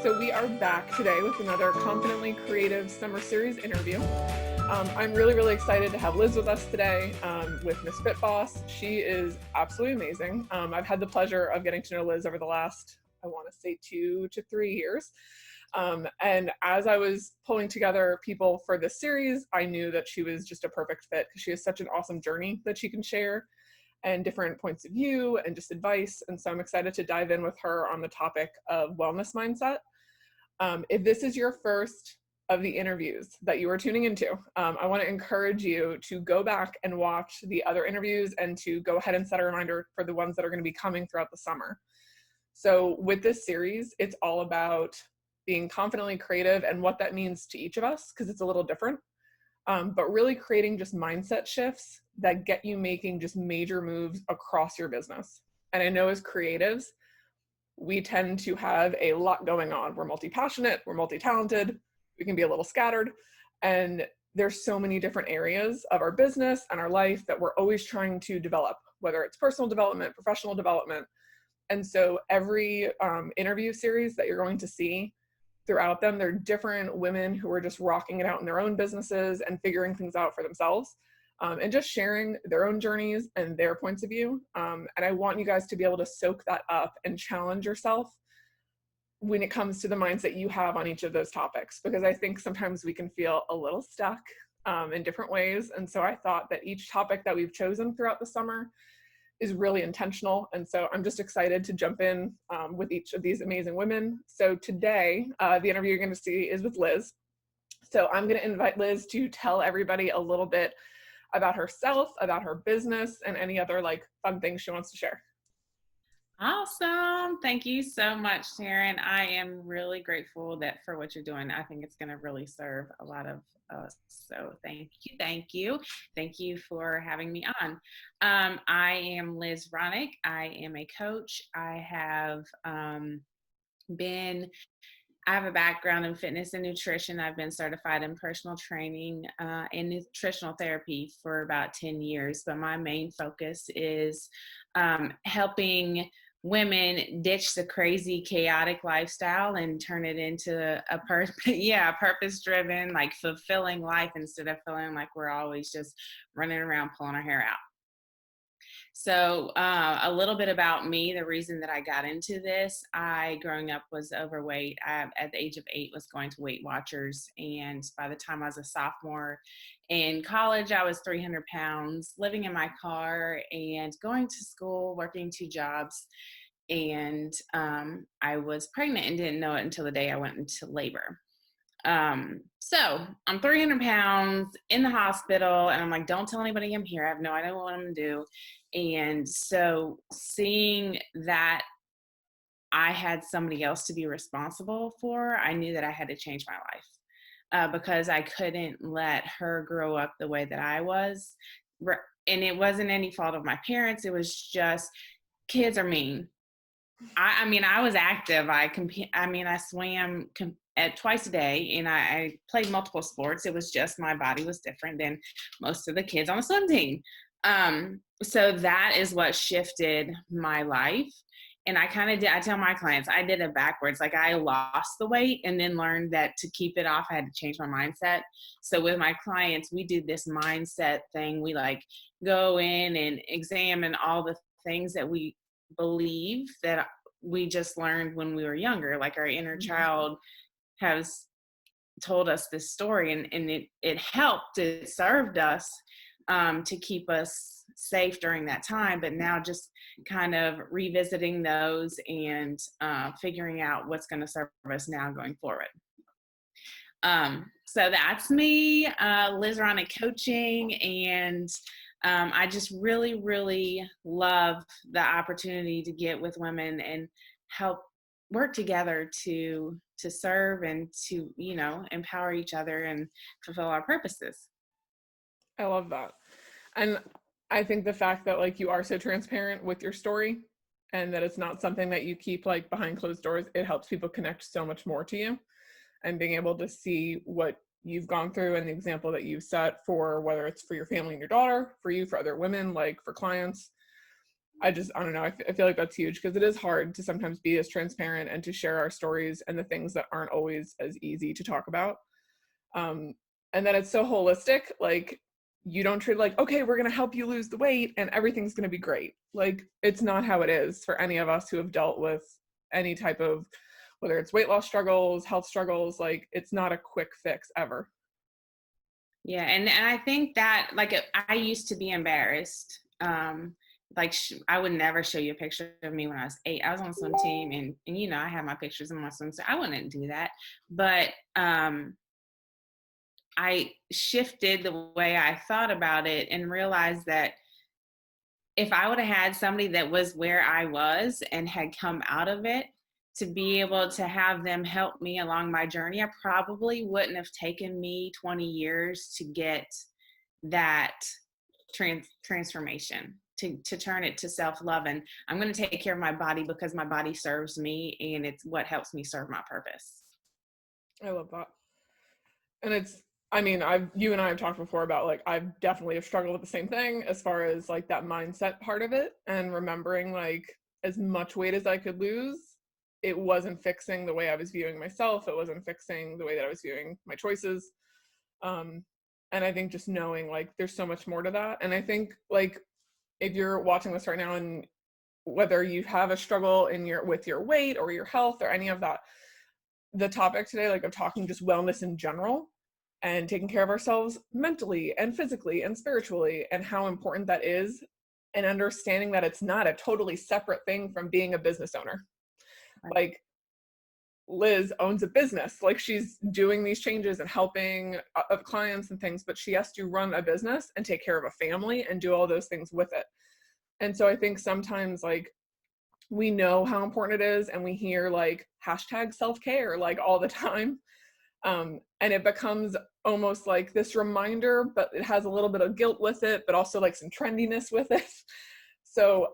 So we are back today with another Confidently Creative Summer Series interview. I'm really excited to have Liz with us today with Miss Fit Boss. She is absolutely amazing. I've had the pleasure of getting to know Liz over the last, I want to say 2 to 3 years. And as I was pulling together people for this series, I knew that she was just a perfect fit because she has such an awesome journey that she can share and different points of view and just advice. And so I'm excited to dive in with her on the topic of wellness mindset. If this is your first of the interviews that you are tuning into, I want to encourage you to go back and watch the other interviews and to go ahead and set a reminder for the ones that are going to be coming throughout the summer. So with this series, it's all about being confidently creative and what that means to each of us, because it's a little different. But really creating just mindset shifts that get you making just major moves across your business. And I know as creatives, we tend to have a lot going on. We're multi-passionate, we're multi-talented, we can be a little scattered. And there's so many different areas of our business and our life that we're always trying to develop, whether it's personal development, professional development. And so every interview series that you're going to see throughout them, they're different women who are just rocking it out in their own businesses and figuring things out for themselves, and just sharing their own journeys and their points of view. And I want you guys to be able to soak that up and challenge yourself when it comes to the mindset you have on each of those topics, because I think sometimes we can feel a little stuck in different ways. And so I thought that each topic that we've chosen throughout the summer is really intentional. And so I'm just excited to jump in with each of these amazing women. So today, the interview you're going to see is with Liz. So I'm going to invite Liz to tell everybody a little bit about herself, about her business, and any other fun things she wants to share. Awesome. Thank you so much, Sharon. I am really grateful for what you're doing. I think it's going to really serve a lot of us. So thank you. Thank you for having me on. I am Liz Hronek. I am a coach. I have a background in fitness and nutrition. I've been certified in personal training and nutritional therapy for about 10 years, but my main focus is helping women ditch the crazy, chaotic lifestyle and turn it into a purpose-driven, fulfilling life instead of feeling like we're always just running around pulling our hair out. So a little bit about me, the reason that I got into this, I growing up was overweight. I, at the age of 8, was going to Weight Watchers. And by the time I was a sophomore in college, I was 300 pounds, living in my car and going to school, working 2 jobs. And I was pregnant and didn't know it until the day I went into labor. So I'm 300 pounds in the hospital and I'm like, don't tell anybody I'm here. I have no idea what I'm gonna do. And so seeing that I had somebody else to be responsible for, I knew that I had to change my life because I couldn't let her grow up the way that I was. And it wasn't any fault of my parents. It was just kids are mean. I mean, I was active. I swam at twice a day, and I played multiple sports. It was just my body was different than most of the kids on the swim team. So that is what shifted my life. And I tell my clients, I did it backwards. I lost the weight and then learned that to keep it off, I had to change my mindset. So with my clients, we do this mindset thing. We go in and examine all the things that we believe that we just learned when we were younger, our inner child has told us this story, and it helped, it served us to keep us safe during that time, but now just kind of revisiting those and figuring out what's going to serve us now going forward. So that's me, Liz Hronek Coaching, and I just really love the opportunity to get with women and help work together to serve and to, empower each other and fulfill our purposes. I love that. And I think the fact that you are so transparent with your story and that it's not something that you keep behind closed doors, it helps people connect so much more to you, and being able to see what you've gone through and the example that you've set for, whether it's for your family and your daughter, for you, for other women, for clients. I don't know. I feel like that's huge because it is hard to sometimes be as transparent and to share our stories and the things that aren't always as easy to talk about. Um, and then it's so holistic. Like, you don't treat like, okay, we're going to help you lose the weight and everything's going to be great. Like, it's not how it is for any of us who have dealt with any type of, whether it's weight loss struggles, health struggles, like, it's not a quick fix ever. Yeah, and I think that, like, I used to be embarrassed. Like, I would never show you a picture of me when I was 8. I was on the swim team, and you know, I had my pictures in my swimsuit. I wouldn't do that, but I shifted the way I thought about it and realized that if I would have had somebody that was where I was and had come out of it, to be able to have them help me along my journey, I probably wouldn't have taken me 20 years to get that transformation, to turn it to self-love. And I'm going to take care of my body because my body serves me and it's what helps me serve my purpose. I love that. And it's, I mean, you and I have talked before about, like, I've definitely have struggled with the same thing as far as like that mindset part of it, and remembering like as much weight as I could lose, it wasn't fixing the way I was viewing myself. It wasn't fixing the way that I was viewing my choices. Um, and I think just knowing like there's so much more to that. And I think like if you're watching this right now and whether you have a struggle in your with your weight or your health or any of that, the topic today, like, of talking just wellness in general and taking care of ourselves mentally and physically and spiritually, and how important that is, and understanding that it's not a totally separate thing from being a business owner. Right. Like, Liz owns a business, like, she's doing these changes and helping clients and things, but she has to run a business and take care of a family and do all those things with it. And so I think sometimes, like, we know how important it is and we hear like hashtag self-care like all the time, and it becomes almost like this reminder, but it has a little bit of guilt with it, but also like some trendiness with it. So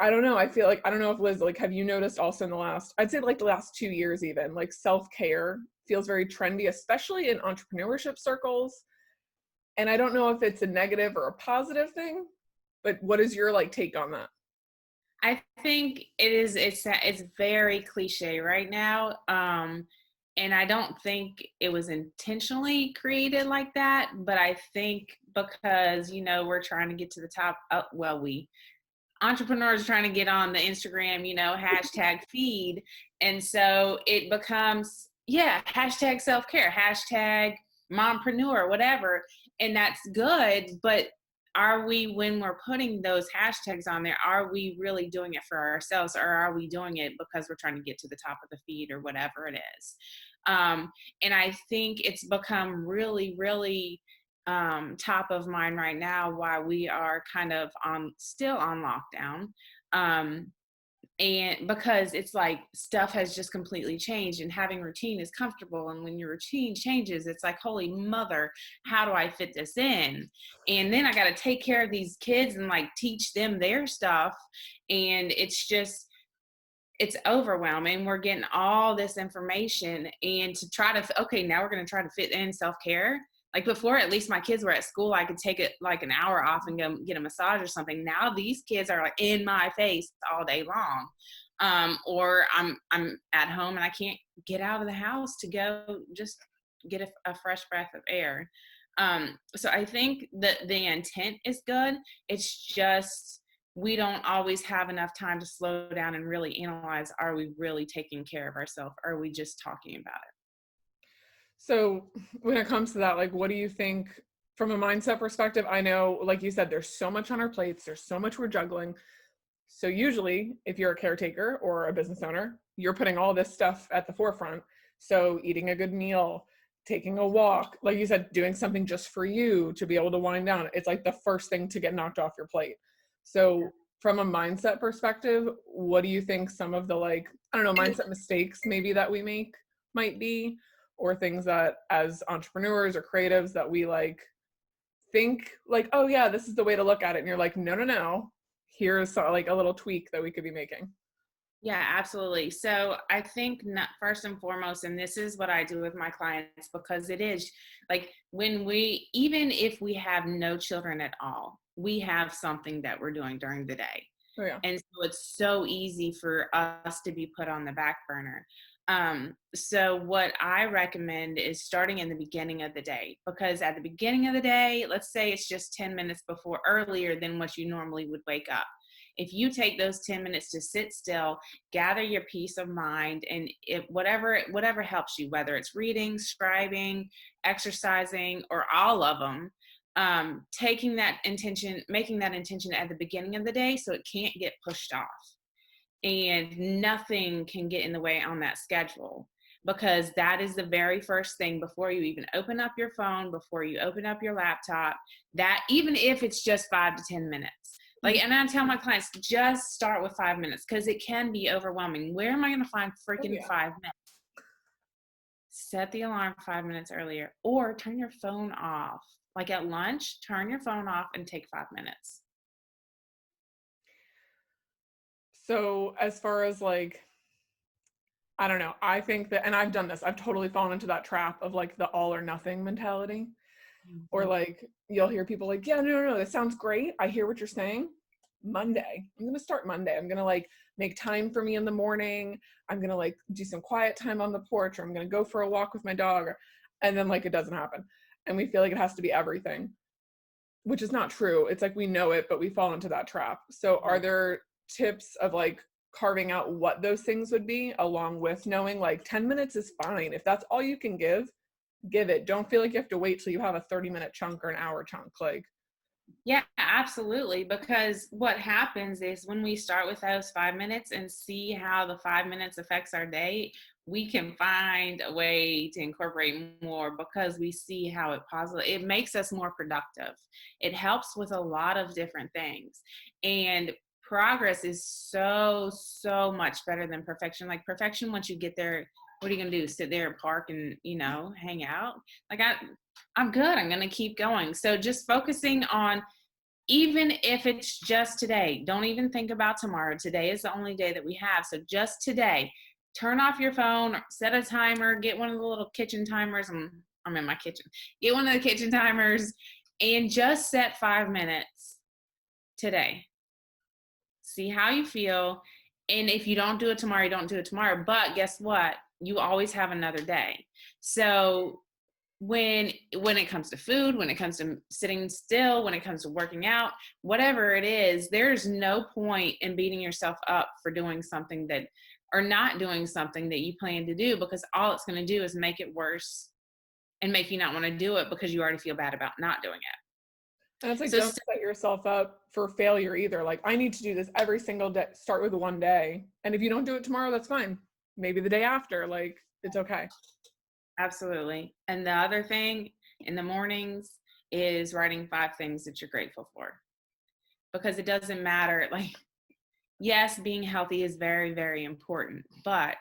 I don't know, I feel like, I don't know if Liz, like, have you noticed also in the last, I'd say like the last 2 years even, like self-care feels very trendy, especially in entrepreneurship circles. And I don't know if it's a negative or a positive thing, but what is your like take on that? I think it's very cliche right now. And I don't think it was intentionally created like that, but I think because, you know, we're trying to get to the top, well, we entrepreneurs are trying to get on the Instagram, you know, hashtag feed. And so it becomes, yeah, hashtag self-care, hashtag mompreneur, whatever. And that's good. But are we, when we're putting those hashtags on there, are we really doing it for ourselves, or are we doing it because we're trying to get to the top of the feed or whatever it is? And I think it's become really, really top of mind right now while we are kind of still on lockdown. Um, and because it's like stuff has just completely changed, and having routine is comfortable, and when your routine changes, it's like, holy mother, how do I fit this in? And then I got to take care of these kids and like teach them their stuff, and it's overwhelming. We're getting all this information, and to try to, okay, now we're going to try to fit in self-care. Like before, at least my kids were at school, I could take it like an hour off and go get a massage or something. Now these kids are like in my face all day long. Or I'm at home and I can't get out of the house to go just get a fresh breath of air. So I think that the intent is good. It's just, we don't always have enough time to slow down and really analyze, are we really taking care of ourselves? Or are we just talking about it? So when it comes to that, like, what do you think from a mindset perspective? I know, like you said, there's so much on our plates, there's so much we're juggling. So usually if you're a caretaker or a business owner, you're putting all this stuff at the forefront. So eating a good meal, taking a walk, like you said, doing something just for you to be able to wind down. It's like the first thing to get knocked off your plate. So from a mindset perspective, what do you think some of the, like, I don't know, mindset mistakes maybe that we make might be, or things that as entrepreneurs or creatives that we like think like, oh yeah, this is the way to look at it. And you're like, no, no, no. Here's like a little tweak that we could be making. Yeah, absolutely. So I think, not, first and foremost, and this is what I do with my clients, because it is like, when we, even if we have no children at all, we have something that we're doing during the day. Oh yeah. And so it's so easy for us to be put on the back burner. So what I recommend is starting in the beginning of the day, because at the beginning of the day, let's say it's just 10 minutes before earlier than what you normally would wake up. If you take those 10 minutes to sit still, gather your peace of mind, and whatever helps you, whether it's reading, scribing, exercising, or all of them, taking that intention, making that intention at the beginning of the day so it can't get pushed off and nothing can get in the way on that schedule, because that is the very first thing before you even open up your phone, before you open up your laptop, that even if it's just 5 to 10 minutes, like, and I tell my clients, just start with 5 minutes, because it can be overwhelming. Where am I going to find Oh freaking yeah. 5 minutes? Set the alarm 5 minutes earlier, or turn your phone off. Like at lunch, turn your phone off and take 5 minutes. So as far as like, I don't know, I think that, and I've done this, I've totally fallen into that trap of like the all or nothing mentality. Or Mhm. like you'll hear people like, yeah, no, no, no, this sounds great. I hear what you're saying. Monday. I'm gonna start Monday. I'm gonna like make time for me in the morning. I'm gonna like do some quiet time on the porch, or I'm gonna go for a walk with my dog. And then like it doesn't happen. And we feel like it has to be everything, which is not true. It's like we know it, but we fall into that trap. So are Right. there tips of like carving out what those things would be, along with knowing like 10 minutes is fine. If that's all you can give it. Don't feel like you have to wait till you have a 30-minute chunk or an hour chunk. Like, Yeah, absolutely. Because what happens is when we start with those 5 minutes and see how the 5 minutes affects our day, we can find a way to incorporate more, because we see how it makes us more productive. It helps with a lot of different things. And progress is so much better than perfection. Like perfection, once you get there, what are you gonna do? Sit there and park and, hang out? Like I'm good. I'm gonna keep going. So just focusing on, even if it's just today, don't even think about tomorrow. Today is the only day that we have. So just today, turn off your phone, set a timer, get one of the little kitchen timers. I'm in my kitchen. Get one of the kitchen timers and just set 5 minutes today. See how you feel. And if you don't do it tomorrow, you don't do it tomorrow. But guess what? You always have another day. So when it comes to food, when it comes to sitting still, when it comes to working out, whatever it is, there's no point in beating yourself up for doing something that, or not doing something that you plan to do, because all it's going to do is make it worse and make you not want to do it because you already feel bad about not doing it. and it's like, So don't set yourself up for failure either. Like, I need to do this every single day. Start with one day. And if you don't do it tomorrow, that's fine. Maybe the day after, like, it's okay. absolutely. And the other thing in the mornings is writing 5 things that you're grateful for, because it doesn't matter. Like, yes, being healthy is very, very important, but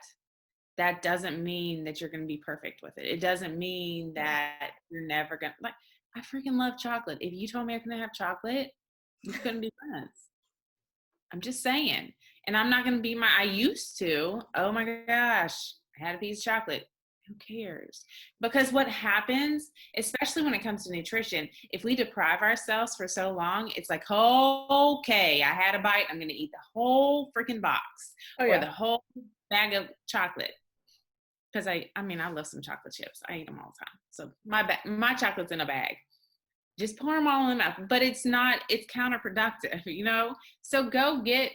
that doesn't mean that you're going to be perfect with it. It doesn't mean Yeah. that you're never going to, like, I freaking love chocolate. If you told me I couldn't have chocolate, we couldn't be friends. I'm just saying. And I'm not going to be I used to, oh my gosh, I had a piece of chocolate. Who cares? Because what happens, especially when it comes to nutrition, if we deprive ourselves for so long, it's like, oh, okay, I had a bite. I'm going to eat the whole freaking box Oh or yeah. the whole bag of chocolate. Because I love some chocolate chips. I eat them all the time. So my chocolate's in a bag. Just pour them all in the mouth. But it's not. It's counterproductive, you know. So go get,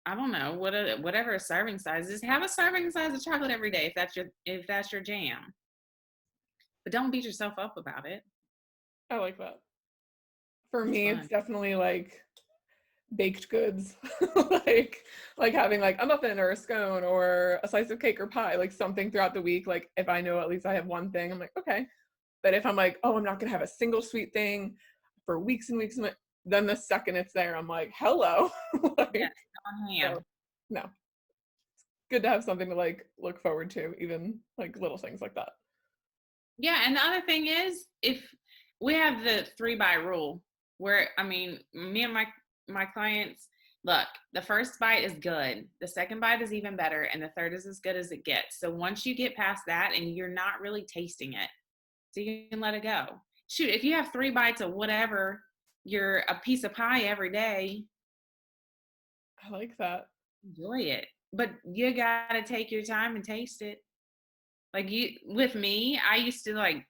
I don't know, whatever a serving size is. Have a serving size of chocolate every day if that's your jam. But don't beat yourself up about it. I like that. For It's me, it's fun. definitely like baked goods. like like having like a muffin or a scone or a slice of cake or pie, like something throughout the week. Like if I know at least I have one thing, I'm like, okay. But if I'm like, oh, I'm not gonna have a single sweet thing for weeks and weeks, then the second it's there, I'm like, hello. Yes, like, on so ham. no, good to have something to like look forward to, even like little things like that. Yeah, and the other thing is, if we have the 3 bite rule, where me and my clients, look, the first bite is good, the second bite is even better, and the third is as good as it gets. So once you get past that and you're not really tasting it, so you can let it go. Shoot, if you have 3 bites of whatever, you're a piece of pie every day, I like that. Enjoy it. But you gotta take your time and taste it. Like you with me, I used to like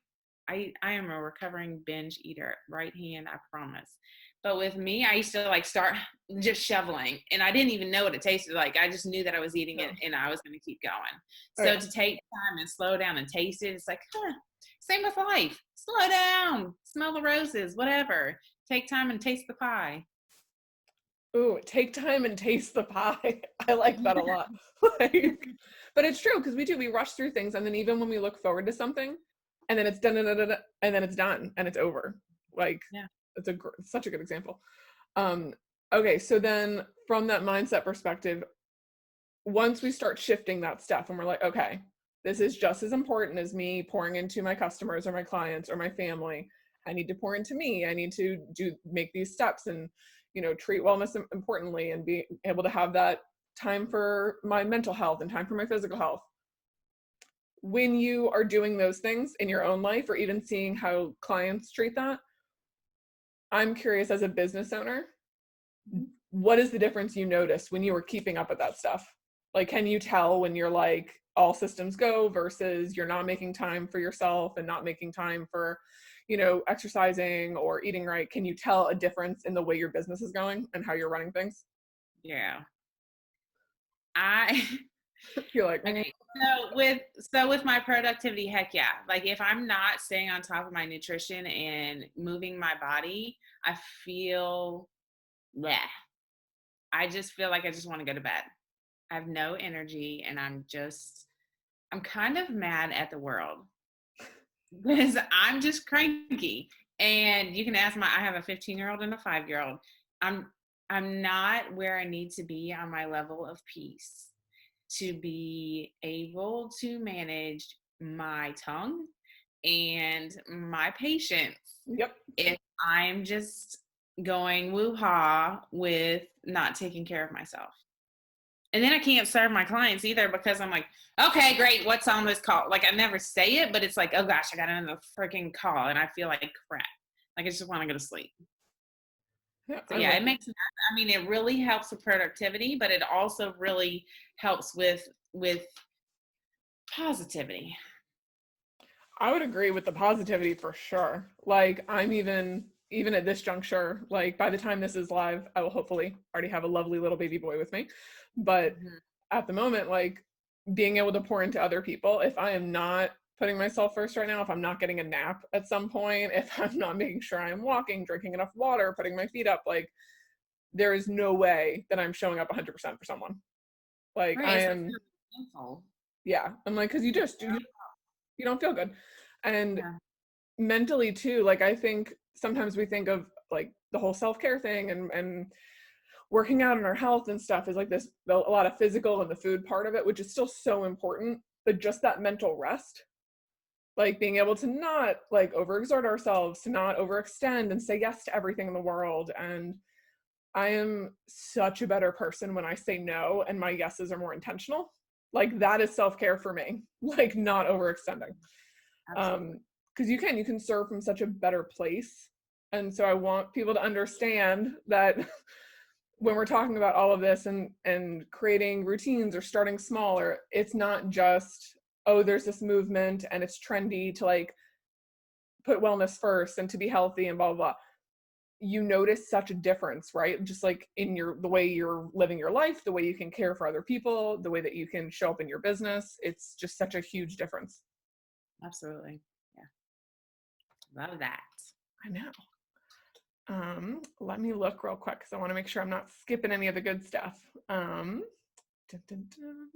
I am a recovering binge eater, right hand, I promise. But with me, I used to like start just shoveling and I didn't even know what it tasted like. I just knew that I was eating No. it and I was gonna keep going. Oh So yeah. to take time and slow down and taste it, it's like, same with life. Slow down, smell the roses, whatever. Take time and taste the pie. Ooh, take time and taste the pie. I like that a lot. Like, but it's true because we rush through things, and then even when we look forward to something, and then it's done, and then it's done, and it's over. Like, Yeah. it's such a good example. Um, okay, so then from that mindset perspective, once we start shifting that stuff, and we're like, okay, this is just as important as me pouring into my customers or my clients or my family. I need to pour into me. I need to make these steps and treat wellness importantly and be able to have that time for my mental health and time for my physical health. When you are doing those things in your own life or even seeing how clients treat that, I'm curious as a business owner, what is the difference you noticed when you were keeping up with that stuff? Like, can you tell when you're like all systems go versus you're not making time for yourself and not making time for, exercising or eating right? Can you tell a difference in the way your business is going and how you're running things? Yeah. I You're like, Okay. So with my productivity, heck yeah. Like if I'm not staying on top of my nutrition and moving my body, I feel bleh. I just feel like I just want to go to bed. I have no energy and I'm kind of mad at the world because I'm just cranky. And you can ask I have a 15-year-old and a 5-year-old. I'm I'm not where I need to be on my level of peace to be able to manage my tongue and my patience yep. if I'm just going woo-ha with not taking care of myself. And then I can't serve my clients either because I'm like, okay, great, what's on this call? Like I never say it, but it's like, oh gosh, I got another freaking call and I feel like crap. Like I just want to go to sleep. Yeah, So I'm yeah, with it you. makes I mean it really helps with productivity, but it also really helps with positivity. I would agree with the positivity for sure. Like, I'm even at this juncture, like by the time this is live, I will hopefully already have a lovely little baby boy with me. But Mhm. at the moment, like being able to pour into other people, if I am not putting myself first right now, if I'm not getting a nap at some point, if I'm not making sure I'm walking, drinking enough water, putting my feet up, like there is no way that I'm showing up 100% for someone. Like Right, I it's like am, painful. yeah. I'm like, because you don't feel good. And Yeah. mentally too, like I think sometimes we think of like the whole self-care thing and working out on our health and stuff is like this a lot of physical and the food part of it, which is still so important, but just that mental rest, like being able to not like overexert ourselves, to not overextend and say yes to everything in the world. And I am such a better person when I say no and my yeses are more intentional. Like that is self-care for me, like not overextending. Absolutely. Because you can serve from such a better place. And so I want people to understand that when we're talking about all of this and creating routines or starting smaller, it's not just, oh, there's this movement and it's trendy to like put wellness first and to be healthy and blah blah blah. You notice such a difference, right? Just like in the way you're living your life, the way you can care for other people, the way that you can show up in your business. It's just such a huge difference. Absolutely. Yeah. Love that. I know. Let me look real quick because I want to make sure I'm not skipping any of the good stuff. Dun, dun, dun.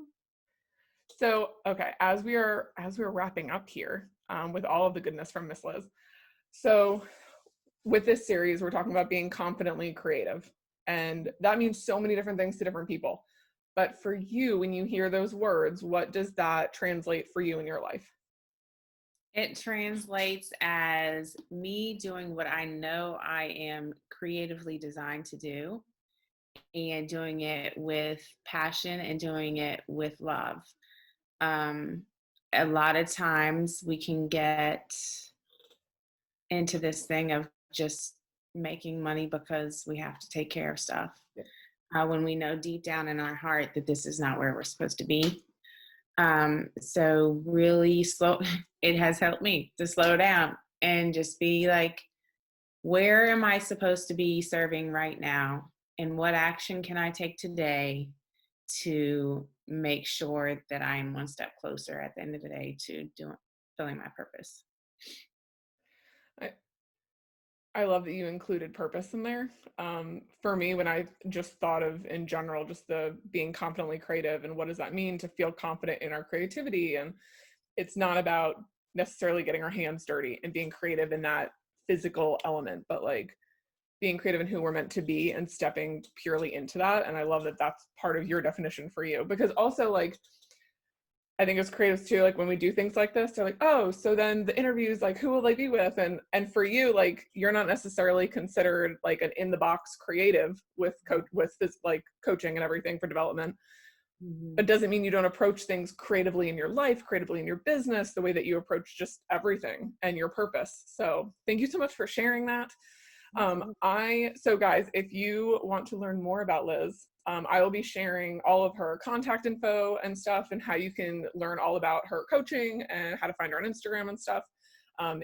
So, okay, as we're wrapping up here, with all of the goodness from Miss Liz. So, with this series, we're talking about being confidently creative, and that means so many different things to different people. But for you, when you hear those words, what does that translate for you in your life? It translates as me doing what I know I am creatively designed to do and doing it with passion and doing it with love. Um, a lot of times we can get into this thing of just making money because we have to take care of stuff. when we know deep down in our heart that this is not where we're supposed to be. So really slow, it has helped me to slow down and just be like, where am I supposed to be serving right now? And what action can I take today to make sure that I am one step closer at the end of the day to doing fulfilling my purpose? I, I love that you included purpose in there. For me, when I just thought of in general, just the being confidently creative and what does that mean to feel confident in our creativity. And it's not about necessarily getting our hands dirty and being creative in that physical element, but like being creative in who we're meant to be and stepping purely into that. And I love that that's part of your definition for you, because also like I think as creatives too, like when we do things like this, they're like, oh, so then the interviews, like who will they be with? And for you, like you're not necessarily considered like an in the box creative with with this like coaching and everything for development. Mhm. It doesn't mean you don't approach things creatively in your life, creatively in your business, the way that you approach just everything and your purpose. So thank you so much for sharing that. Absolutely. So guys, if you want to learn more about Liz, I will be sharing all of her contact info and stuff and how you can learn all about her coaching and how to find her on Instagram and stuff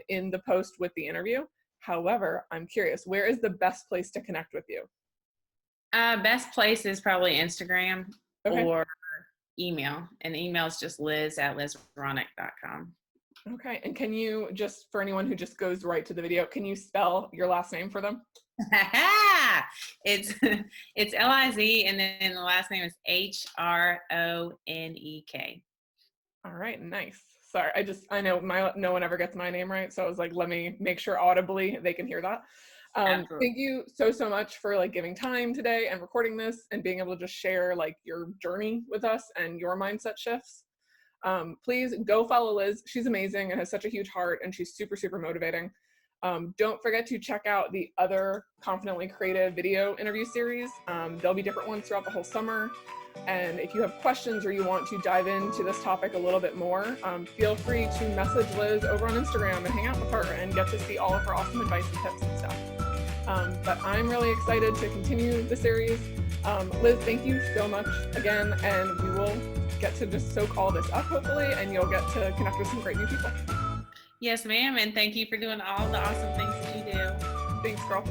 in the post with the interview. However, I'm curious, where is the best place to connect with you? Best place is probably Instagram Okay. or email. And email is just liz@lizhronek.com. Okay. And can you just, for anyone who just goes right to the video, can you spell your last name for them? it's it's Liz, and then the last name is Hronek. All right, nice. Sorry, I know no one ever gets my name right, so I was like, let me make sure audibly they can hear that. Absolutely. Thank you so much for like giving time today and recording this and being able to just share like your journey with us and your mindset shifts. Please go follow Liz. She's amazing and has such a huge heart, and she's super motivating. Don't forget to check out the other Confidently Creative video interview series. There'll be different ones throughout the whole summer. And if you have questions or you want to dive into this topic a little bit more, feel free to message Liz over on Instagram and hang out with her and get to see all of her awesome advice and tips and stuff. But I'm really excited to continue the series. Liz, thank you so much again, and we will get to just soak all this up hopefully, and you'll get to connect with some great new people. Yes, ma'am. And thank you for doing all the awesome things that you do. Thanks, girl.